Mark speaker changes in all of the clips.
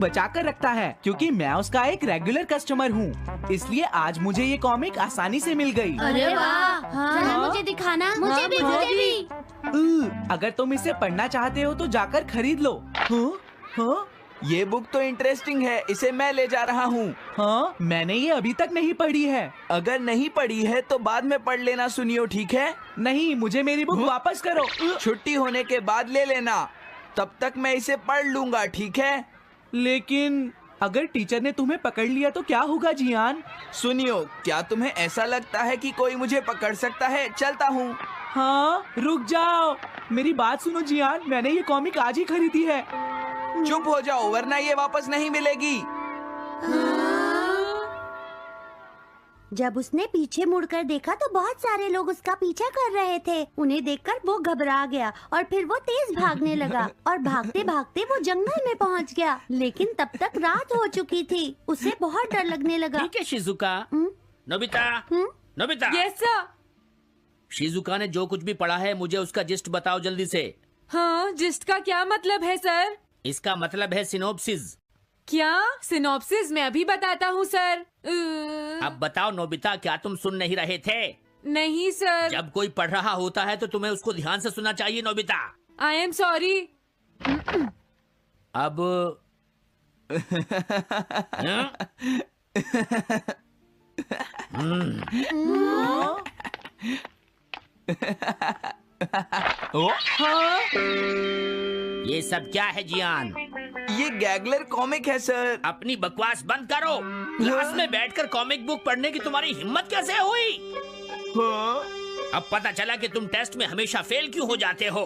Speaker 1: बचा कर रखता है क्योंकि मैं उसका एक रेगुलर कस्टमर हूँ, इसलिए आज मुझे ये कॉमिक आसानी से मिल गई।
Speaker 2: अरे वाह, जरा मुझे दिखाना। मुझे भी, मुझे भी।
Speaker 1: अगर तुम इसे पढ़ना चाहते हो तो जाकर खरीद लो। हाँ? हाँ?
Speaker 3: ये बुक तो इंटरेस्टिंग है, इसे मैं ले जा रहा हूँ।
Speaker 1: हाँ, मैंने ये अभी तक नहीं पढ़ी है।
Speaker 3: अगर नहीं पढ़ी है तो बाद में पढ़ लेना सुनियो, ठीक है?
Speaker 1: नहीं, मुझे मेरी बुक वापस करो।
Speaker 3: छुट्टी होने के बाद ले लेना, तब तक मैं इसे पढ़ लूंगा, ठीक है?
Speaker 1: लेकिन अगर टीचर ने तुम्हें पकड़ लिया तो क्या होगा जियान?
Speaker 3: सुनियो, क्या तुम्हें ऐसा लगता है कि कोई मुझे पकड़ सकता है? चलता हूँ।
Speaker 1: हाँ, रुक जाओ, मेरी बात सुनो जियान, मैंने ये कॉमिक आज ही खरीदी है।
Speaker 3: चुप हो जाओ वरना ये वापस नहीं मिलेगी।
Speaker 2: जब उसने पीछे मुड़कर देखा तो बहुत सारे लोग उसका पीछा कर रहे थे। उन्हें देखकर वो घबरा गया और फिर वो तेज भागने लगा और भागते भागते वो जंगल में पहुंच गया। लेकिन तब तक रात हो चुकी थी। उसे बहुत डर लगने लगा।
Speaker 4: ठीक है Shizuka. Nobita, Nobita.
Speaker 5: Yes sir.
Speaker 4: Shizuka ने जो कुछ भी पढ़ा है मुझे उसका जिस्ट बताओ जल्दी से।
Speaker 5: हाँ, जिस्ट का क्या मतलब है सर?
Speaker 4: इसका मतलब है सिनोप्सिस।
Speaker 5: क्या? सिनॉप्सिस मैं अभी बताता हूँ सर।
Speaker 4: अब बताओ नोबिता, क्या तुम सुन नहीं रहे थे?
Speaker 5: नहीं सर।
Speaker 4: जब कोई पढ़ रहा होता है तो तुम्हें उसको ध्यान से सुनना चाहिए नोबिता।
Speaker 5: I am sorry.
Speaker 4: अब ये सब क्या है जियान?
Speaker 3: ये गैगलर कॉमिक है सर।
Speaker 4: अपनी बकवास बंद करो। क्लास में बैठकर कॉमिक बुक पढ़ने की तुम्हारी हिम्मत कैसे हुई? अब पता चला कि तुम टेस्ट में हमेशा फेल क्यों हो जाते हो।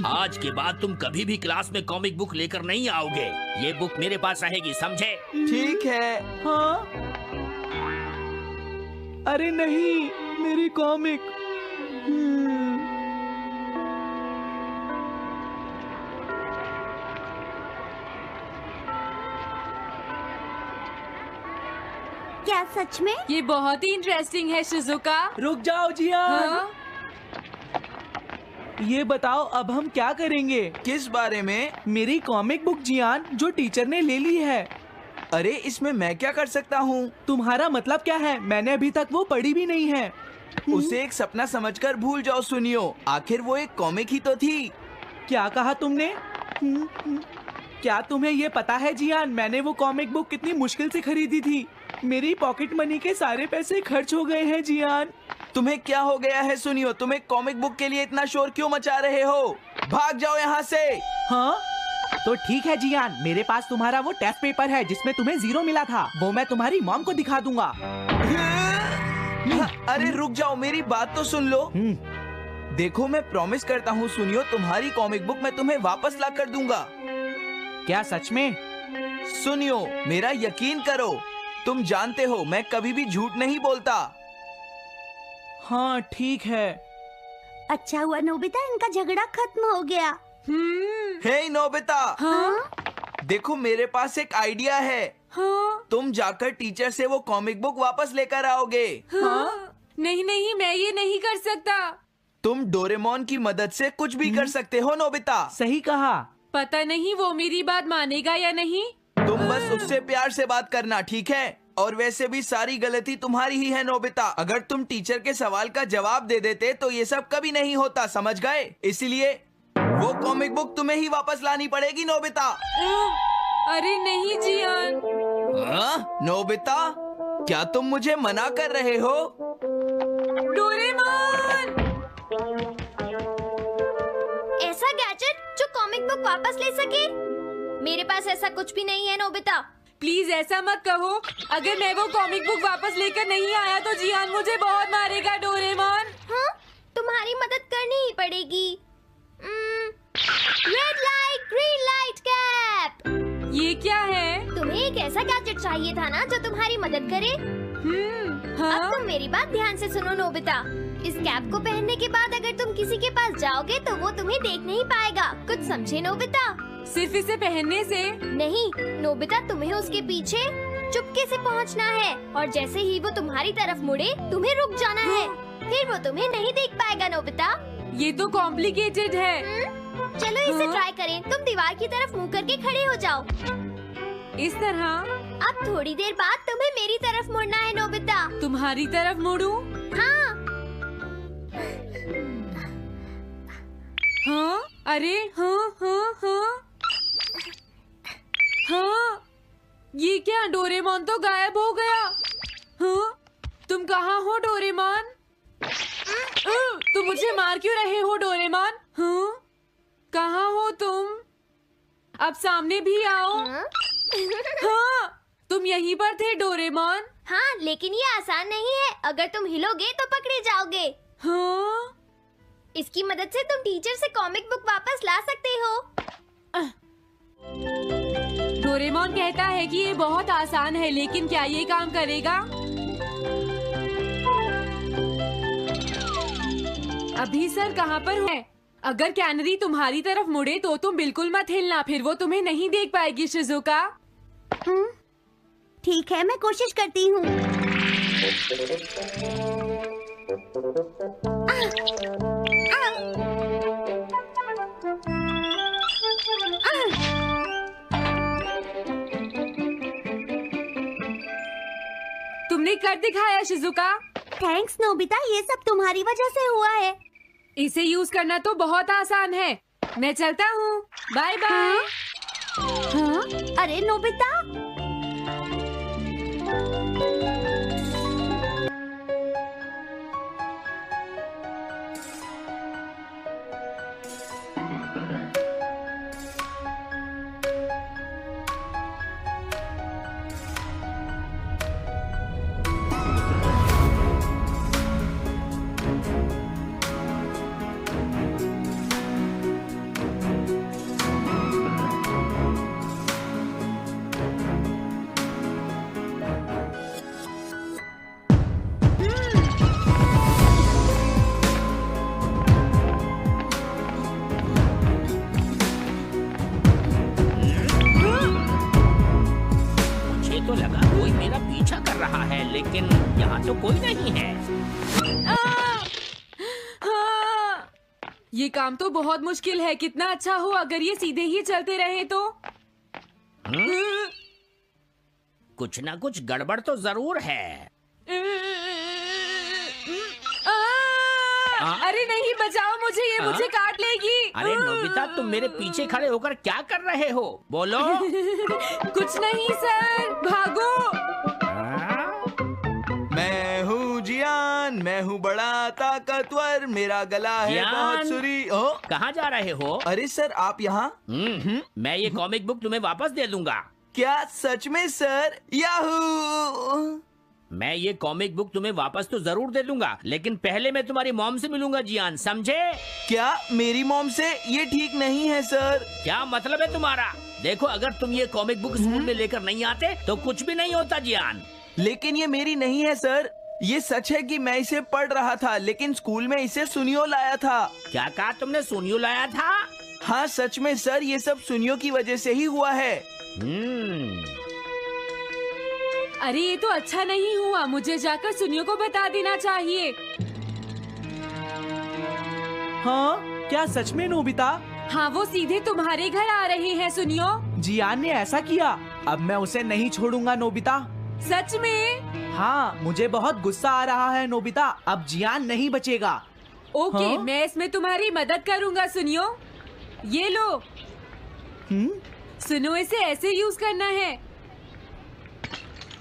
Speaker 4: आज के बाद तुम कभी भी क्लास में कॉमिक बुक लेकर नहीं आओगे। ये बुक मेरे पास रहेगी, समझे?
Speaker 3: ठीक है।
Speaker 1: हाँ? अरे नहीं, मेरी कॉमिक।
Speaker 2: क्या सच में?
Speaker 5: ये बहुत ही इंटरेस्टिंग है शिजुका।
Speaker 1: रुक जाओ जियान।
Speaker 5: हाँ?
Speaker 1: ये बताओ अब हम क्या करेंगे?
Speaker 3: किस बारे में?
Speaker 1: मेरी कॉमिक बुक जियान, जो टीचर ने ले ली है।
Speaker 3: अरे इसमें मैं क्या कर सकता हूँ?
Speaker 1: तुम्हारा मतलब क्या है? मैंने अभी तक वो पढ़ी भी नहीं है।
Speaker 3: उसे एक सपना समझकर भूल जाओ सुनियो, आखिर वो एक कॉमिक ही तो थी।
Speaker 1: क्या कहा तुमने? क्या तुम्हें ये पता है जियान, मैंने वो कॉमिक बुक कितनी मुश्किल से खरीदी थी। मेरी पॉकेट मनी के सारे पैसे खर्च हो गए हैं जियान।
Speaker 3: तुम्हें क्या हो गया है सुनियो? तुम एक कॉमिक बुक के लिए इतना शोर क्यों मचा रहे हो? भाग जाओ यहाँ से।
Speaker 1: हाँ? तो ठीक है जियान, मेरे पास तुम्हारा वो टेस्ट पेपर है जिसमें तुम्हें 0 मिला था। वो मैं तुम्हारी मॉम को दिखा दूंगा।
Speaker 3: अरे रुक जाओ, मेरी बात तो सुन लो। देखो मैं प्रॉमिस करता हूँ सुनियो, तुम्हारी कॉमिक बुक मैं तुम्हें वापस ला कर दूंगा।
Speaker 1: क्या सच में?
Speaker 3: सुनियो, मेरा यकीन करो, तुम जानते हो मैं कभी भी झूठ नहीं बोलता।
Speaker 1: हाँ ठीक है।
Speaker 2: अच्छा हुआ नोबिता, इनका झगड़ा खत्म हो गया।
Speaker 3: हे नोबिता।
Speaker 5: हाँ?
Speaker 3: देखो मेरे पास एक आइडिया है।
Speaker 5: हाँ?
Speaker 3: तुम जाकर टीचर से वो कॉमिक बुक वापस लेकर आओगे।
Speaker 5: हाँ? नहीं नहीं, मैं ये नहीं कर सकता।
Speaker 3: तुम डोरेमोन की मदद से कुछ भी कर सकते हो नोबिता।
Speaker 1: सही कहा।
Speaker 5: पता नहीं वो मेरी बात मानेगा या नहीं।
Speaker 3: तुम बस उससे प्यार से बात करना, ठीक है? और वैसे भी सारी गलती तुम्हारी ही है नोबिता। अगर तुम टीचर के सवाल का जवाब दे देते तो ये सब कभी नहीं होता, समझ गए? इसलिए वो कॉमिक बुक तुम्हें ही वापस लानी पड़ेगी नोबिता।
Speaker 5: अरे नहीं जियान।
Speaker 3: नोबिता, क्या तुम मुझे मना कर रहे हो?
Speaker 5: डोरेमोन!
Speaker 6: ऐसा गैजेट जो कॉमिक बुक वापस ले सके? मेरे पास ऐसा कुछ भी नहीं है नोबिता।
Speaker 5: प्लीज ऐसा मत कहो। अगर मैं वो कॉमिक बुक वापस लेकर नहीं आया तो जियान मुझे बहुत मारेगा डोरेमोन।
Speaker 6: हाँ? तुम्हारी मदद करनी ही पड़ेगी। Red light green light cap.
Speaker 5: ये क्या है?
Speaker 6: तुम्हें एक ऐसा गैजेट चाहिए था ना जो तुम्हारी मदद करे।
Speaker 5: हाँ?
Speaker 6: अब तुम मेरी बात ध्यान से सुनो नोबिता। इस कैप को पहनने के बाद अगर तुम किसी के पास जाओगे तो वो तुम्हें देख नहीं पाएगा। कुछ समझे नोबिता?
Speaker 5: सिर्फ इसे पहनने से?
Speaker 6: नहीं नोबिता, तुम्हें उसके पीछे चुपके से पहुंचना है और जैसे ही वो तुम्हारी तरफ मुड़े तुम्हें रुक जाना है। फिर वो तुम्हें नहीं देख पाएगा नोबिता।
Speaker 5: ये तो कॉम्प्लिकेटेड है।
Speaker 6: चलो इसे ट्राई करें। तुम दीवार की तरफ मुंह करके खड़े हो जाओ।
Speaker 5: इस तरह।
Speaker 6: अब थोड़ी देर बाद तुम्हें मेरी तरफ मुड़ना है नोबिता।
Speaker 5: तुम्हारी तरफ मुड़ूं?
Speaker 6: हाँ।
Speaker 5: हाँ? अरे हाँ हाँ हाँ हाँ, ये क्या, डोरेमोन तो गायब हो गया। हाँ? तुम कहाँ हो डोरेमोन? तुम मुझे मार क्यों रहे हो डोरेमोन? हाँ? कहाँ हो तुम? अब सामने भी आओ।
Speaker 6: हाँ?
Speaker 5: हाँ, तुम यहीं पर थे डोरेमोन।
Speaker 6: हाँ, लेकिन ये आसान नहीं है। अगर तुम हिलोगे तो पकड़े जाओगे।
Speaker 5: हाँ?
Speaker 6: इसकी मदद से तुम टीचर से कॉमिक बुक वापस ला सकते हो।
Speaker 5: डोरेमोन कहता है कि ये बहुत आसान है, लेकिन क्या ये काम करेगा? अभी सर कहाँ पर है? अगर कैनरी तुम्हारी तरफ मुड़े तो तुम बिल्कुल मत हिलना, फिर वो तुम्हें नहीं देख पाएगी शिजुका।
Speaker 2: ठीक है, मैं कोशिश करती हूँ।
Speaker 5: तुमने कर दिखाया शिजुका।
Speaker 2: थैंक्स नोबिता, ये सब तुम्हारी वजह से हुआ है।
Speaker 5: इसे यूज करना तो बहुत आसान है। मैं चलता हूँ, बाय बाय।
Speaker 2: हाँ? अरे नोबिता,
Speaker 4: मुझे तो लगा कोई मेरा पीछा कर रहा है, लेकिन यहाँ तो कोई नहीं है।
Speaker 5: हाँ! ये काम तो बहुत मुश्किल है। कितना अच्छा हो अगर ये सीधे ही चलते रहे तो।
Speaker 4: कुछ ना कुछ गड़बड़ तो जरूर है।
Speaker 5: अरे नहीं, बचाओ मुझे, ये मुझे काट लेगी।
Speaker 4: अरे नोबिता, तुम मेरे पीछे खड़े होकर क्या कर रहे हो? बोलो।
Speaker 5: कुछ नहीं सर, भागो।
Speaker 3: मैं हूँ जियान, मैं हूँ बड़ा ताकतवर, मेरा गला है
Speaker 4: जियान।
Speaker 3: बहुत सुरी। ओ,
Speaker 4: कहाँ जा रहे हो?
Speaker 3: अरे सर, आप यहाँ?
Speaker 4: मैं ये कॉमिक बुक तुम्हें वापस दे दूंगा।
Speaker 3: क्या सच में सर? याहू!
Speaker 4: मैं ये कॉमिक बुक तुम्हें वापस तो जरूर दे दूंगा, लेकिन पहले मैं तुम्हारी मॉम से मिलूंगा जियान, समझे?
Speaker 3: क्या मेरी मॉम से? ये ठीक नहीं है सर।
Speaker 4: क्या मतलब है तुम्हारा? देखो, अगर तुम ये कॉमिक बुक स्कूल में लेकर नहीं आते तो कुछ भी नहीं होता जियान।
Speaker 3: लेकिन ये मेरी नहीं है सर। ये सच है कि मैं इसे पढ़ रहा था, लेकिन स्कूल में इसे सुनियो लाया था।
Speaker 4: क्या कहा तुमने? सुनियो लाया था?
Speaker 3: हाँ सच में सर, ये सब सुनियो की वजह से ही हुआ है।
Speaker 5: अरे ये तो अच्छा नहीं हुआ, मुझे जाकर सुनियो को बता देना चाहिए।
Speaker 1: हाँ? क्या सच में नोबिता?
Speaker 5: हाँ, वो सीधे तुम्हारे घर आ रहे हैं सुनियो।
Speaker 1: जियान ने ऐसा किया? अब मैं उसे नहीं छोड़ूंगा नोबिता।
Speaker 5: सच में?
Speaker 1: हाँ, मुझे बहुत गुस्सा आ रहा है नोबिता। अब जियान नहीं बचेगा।
Speaker 5: ओके,
Speaker 1: हाँ?
Speaker 5: मैं इसमें तुम्हारी मदद करूँगा सुनियो। ये लो। सुनो, इसे ऐसे यूज करना है।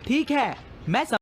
Speaker 1: ठीक है, मैं